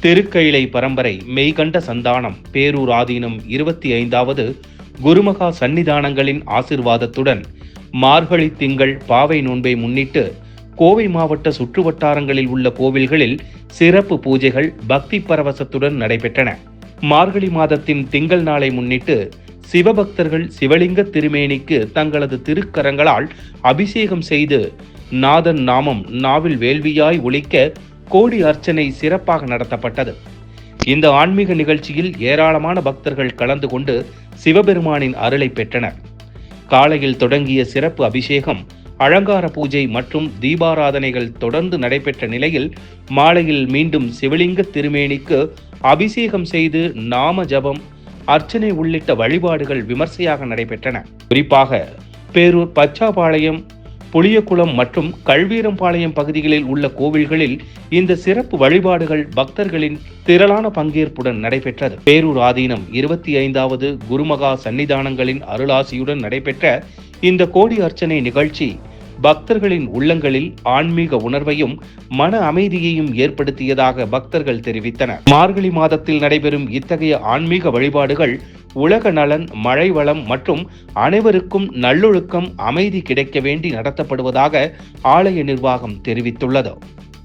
திருக்கயிலை பரம்பரை மெய்கண்ட சந்தானம் பேரூர் ஆதீனம் 25வது குருமகா சன்னிதானங்களின் ஆசிர்வாதத்துடன் மார்கழி திங்கள் பாவை நோன்பை முன்னிட்டு கோவை மாவட்ட சுற்றுவட்டாரங்களில் உள்ள கோவில்களில் சிறப்பு பூஜைகள் பக்தி பரவசத்துடன் நடைபெற்றன. மார்கழி மாதத்தின் திங்கள் நாளை முன்னிட்டு சிவபக்தர்கள் சிவலிங்க திருமேனிக்கு தங்களது திருக்கரங்களால் அபிஷேகம் செய்து நாதன் நாமம் நாவில் வேள்வியாய் ஒலிக்க கோடி அர்ச்சனை சிறப்பாக நடத்தப்பட்டது. இந்த ஆன்மீக நிகழ்ச்சியில் ஏராளமான பக்தர்கள் கலந்து கொண்டு சிவபெருமானின் அருளை பெற்றனர். காலையில் தொடங்கிய சிறப்பு அபிஷேகம், அலங்கார பூஜை மற்றும் தீபாராதனைகள் தொடர்ந்து நடைபெற்ற நிலையில் மாலையில் மீண்டும் சிவலிங்க திருமேனிக்கு அபிஷேகம் செய்து நாம ஜபம், அர்ச்சனை உள்ளிட்ட வழிபாடுகள் விமர்சையாக நடைபெற்றன. குறிப்பாக பேரூர் பச்சாபாளையம், புளியகுளம் மற்றும் கல்வீரம்பாளையம் பகுதிகளில் உள்ள கோவில்களில் இந்த சிறப்பு வழிபாடுகள் பக்தர்களின் திரளான பங்கேற்புடன் நடைபெற்றது. பேரூர் ஆதீனம் 25வது குருமகா சன்னிதானங்களின் அருளாசியுடன் நடைபெற்ற இந்த கோடி அர்ச்சனை நிகழ்ச்சி பக்தர்களின் உள்ளங்களில் ஆன்மீக உணர்வையும் மன அமைதியையும் ஏற்படுத்தியதாக பக்தர்கள் தெரிவித்தனர். மார்கழி மாதத்தில் நடைபெறும் இத்தகைய ஆன்மீக வழிபாடுகள் உலக நலன், மழை வளம் மற்றும் அனைவருக்கும் நல்லொழுக்கம், அமைதி கிடைக்க வேண்டி நடத்தப்படுவதாக ஆலய நிர்வாகம் தெரிவித்துள்ளது.